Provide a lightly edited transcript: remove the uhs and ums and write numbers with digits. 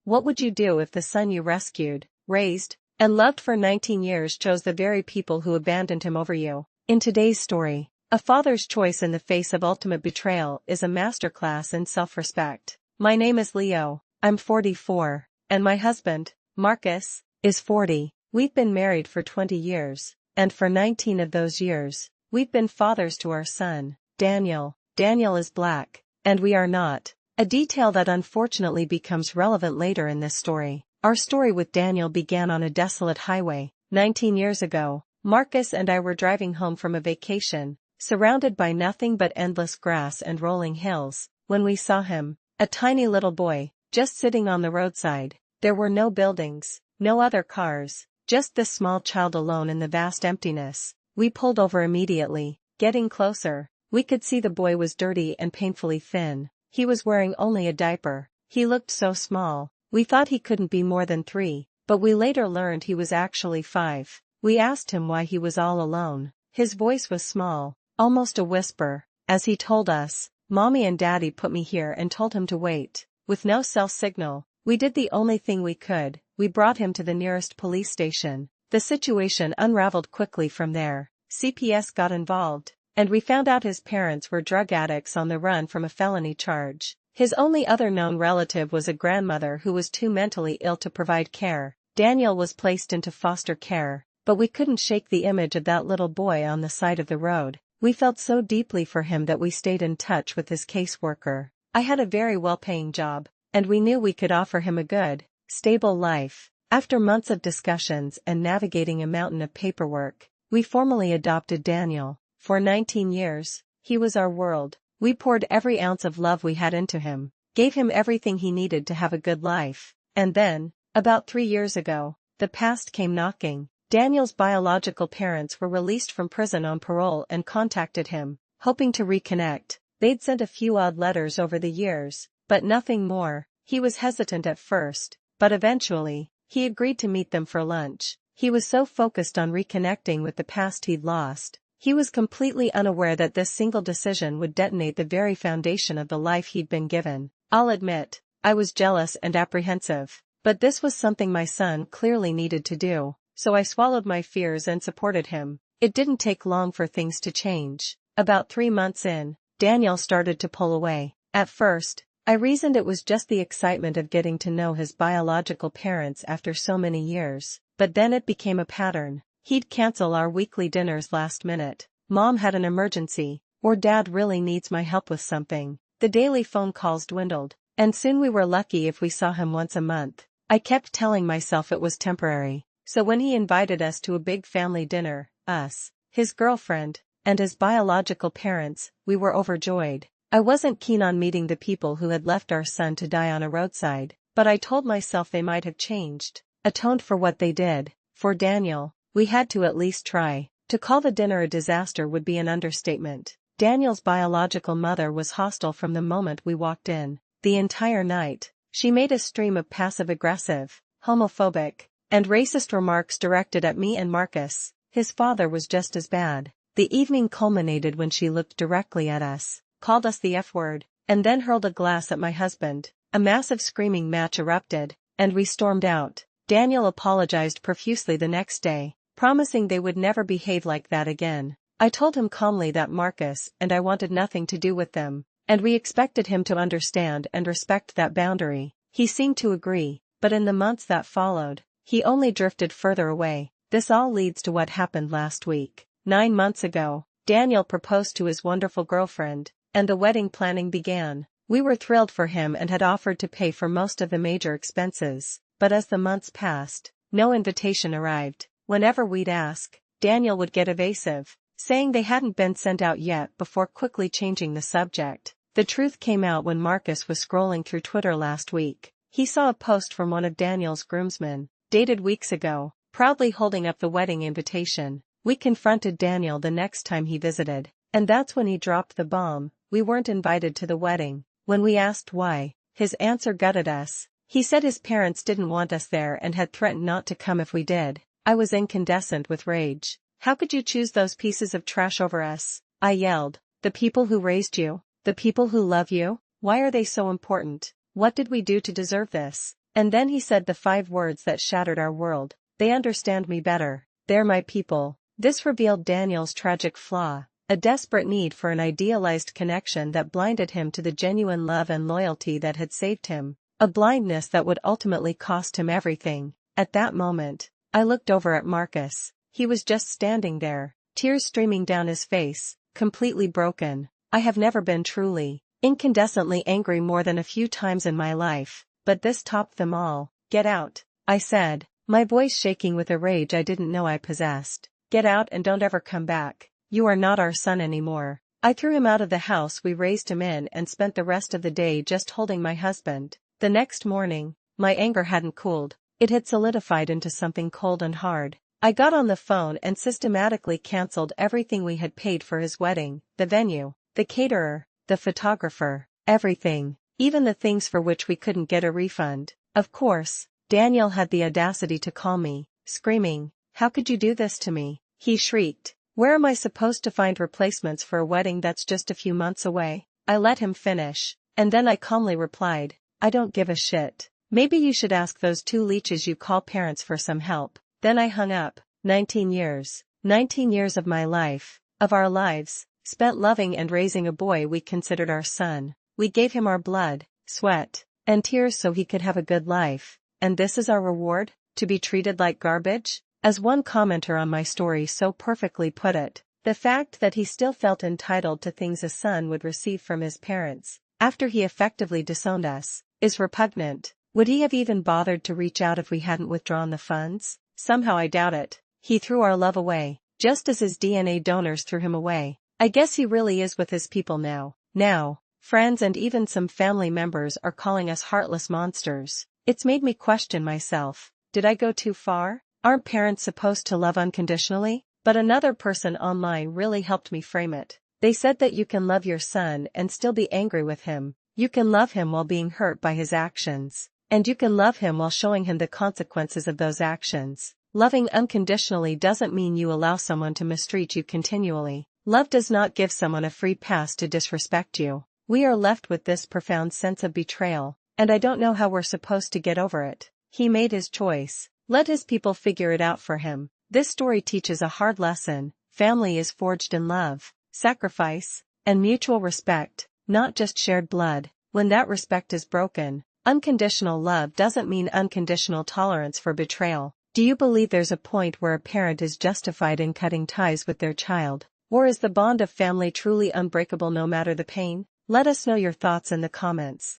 What would you do if the son you rescued, raised, and loved for 19 years chose the very people who abandoned him over you? In today's story, a father's choice in the face of ultimate betrayal is a masterclass in self-respect. My name is Leo, I'm 44, and my husband, Marcus, is 40. We've been married for 20 years, and for 19 of those years, we've been fathers to our son, Daniel. Daniel is black, and we are not. A detail that unfortunately becomes relevant later in this story. Our story with Daniel began on a desolate highway. 19 years ago, Marcus and I were driving home from a vacation, surrounded by nothing but endless grass and rolling hills, when we saw him, a tiny little boy, just sitting on the roadside. There were no buildings, no other cars, just this small child alone in the vast emptiness. We pulled over immediately. Getting closer, we could see the boy was dirty and painfully thin. He was wearing only a diaper. He looked so small. We thought he couldn't be more than 3, but we later learned he was actually 5. We asked him why he was all alone. His voice was small, almost a whisper, as he told us, "Mommy and Daddy put me here and told him to wait." With no cell signal, we did the only thing we could. We brought him to the nearest police station. The situation unraveled quickly from there. CPS got involved, and we found out his parents were drug addicts on the run from a felony charge. His only other known relative was a grandmother who was too mentally ill to provide care. Daniel was placed into foster care, but we couldn't shake the image of that little boy on the side of the road. We felt so deeply for him that we stayed in touch with his caseworker. I had a very well-paying job, and we knew we could offer him a good, stable life. After months of discussions and navigating a mountain of paperwork, we formally adopted Daniel. For 19 years, he was our world. We poured every ounce of love we had into him, gave him everything he needed to have a good life. And then, about 3 years ago, the past came knocking. Daniel's biological parents were released from prison on parole and contacted him, hoping to reconnect. They'd sent a few odd letters over the years, but nothing more. He was hesitant at first, but eventually, he agreed to meet them for lunch. He was so focused on reconnecting with the past he'd lost. He was completely unaware that this single decision would detonate the very foundation of the life he'd been given. I'll admit, I was jealous and apprehensive, but this was something my son clearly needed to do, so I swallowed my fears and supported him. It didn't take long for things to change. About 3 months in, Daniel started to pull away. At first, I reasoned it was just the excitement of getting to know his biological parents after so many years, but then it became a pattern. He'd cancel our weekly dinners last minute. "Mom had an emergency," or "Dad really needs my help with something." The daily phone calls dwindled, and soon we were lucky if we saw him once a month. I kept telling myself it was temporary. So when he invited us to a big family dinner, us, his girlfriend, and his biological parents, we were overjoyed. I wasn't keen on meeting the people who had left our son to die on a roadside, but I told myself they might have changed, atoned for what they did. For Daniel, we had to at least try. To call the dinner a disaster would be an understatement. Daniel's biological mother was hostile from the moment we walked in. The entire night, she made a stream of passive-aggressive, homophobic, and racist remarks directed at me and Marcus. His father was just as bad. The evening culminated when she looked directly at us, called us the F-word, and then hurled a glass at my husband. A massive screaming match erupted, and we stormed out. Daniel apologized profusely the next day, promising they would never behave like that again. I told him calmly that Marcus and I wanted nothing to do with them, and we expected him to understand and respect that boundary. He seemed to agree, but in the months that followed, he only drifted further away. This all leads to what happened last week. 9 months ago, Daniel proposed to his wonderful girlfriend, and the wedding planning began. We were thrilled for him and had offered to pay for most of the major expenses, but as the months passed, no invitation arrived. Whenever we'd ask, Daniel would get evasive, saying they hadn't been sent out yet before quickly changing the subject. The truth came out when Marcus was scrolling through Twitter last week. He saw a post from one of Daniel's groomsmen, dated weeks ago, proudly holding up the wedding invitation. We confronted Daniel the next time he visited, and that's when he dropped the bomb. We weren't invited to the wedding. When we asked why, his answer gutted us. He said his parents didn't want us there and had threatened not to come if we did. I was incandescent with rage. "How could you choose those pieces of trash over us?" I yelled. "The people who raised you? The people who love you? Why are they so important? What did we do to deserve this?" And then he said the 5 words that shattered our world. They understand me better. They're my people. This revealed Daniel's tragic flaw, a desperate need for an idealized connection that blinded him to the genuine love and loyalty that had saved him, a blindness that would ultimately cost him everything. At that moment, I looked over at Marcus. He was just standing there, tears streaming down his face, completely broken. I have never been truly, incandescently angry more than a few times in my life, but this topped them all. "Get out," I said, my voice shaking with a rage I didn't know I possessed. "Get out and don't ever come back. You are not our son anymore." I threw him out of the house we raised him in and spent the rest of the day just holding my husband. The next morning, my anger hadn't cooled. It had solidified into something cold and hard. I got on the phone and systematically cancelled everything we had paid for his wedding, the venue, the caterer, the photographer, everything, even the things for which we couldn't get a refund. Of course, Daniel had the audacity to call me, screaming, "How could you do this to me?" He shrieked. "Where am I supposed to find replacements for a wedding that's just a few months away?" I let him finish, and then I calmly replied, "I don't give a shit. Maybe you should ask those 2 leeches you call parents for some help." Then I hung up. 19 years. 19 years of my life, of our lives, spent loving and raising a boy we considered our son. We gave him our blood, sweat, and tears so he could have a good life. And this is our reward? To be treated like garbage? As one commenter on my story so perfectly put it, the fact that he still felt entitled to things a son would receive from his parents, after he effectively disowned us, is repugnant. Would he have even bothered to reach out if we hadn't withdrawn the funds? Somehow I doubt it. He threw our love away, just as his DNA donors threw him away. I guess he really is with his people now. Now, friends and even some family members are calling us heartless monsters. It's made me question myself. Did I go too far? Aren't parents supposed to love unconditionally? But another person online really helped me frame it. They said that you can love your son and still be angry with him. You can love him while being hurt by his actions. And you can love him while showing him the consequences of those actions. Loving unconditionally doesn't mean you allow someone to mistreat you continually. Love does not give someone a free pass to disrespect you. We are left with this profound sense of betrayal, and I don't know how we're supposed to get over it. He made his choice. Let his people figure it out for him. This story teaches a hard lesson. Family is forged in love, sacrifice, and mutual respect, not just shared blood. When that respect is broken, unconditional love doesn't mean unconditional tolerance for betrayal. Do you believe there's a point where a parent is justified in cutting ties with their child? Or is the bond of family truly unbreakable no matter the pain? Let us know your thoughts in the comments.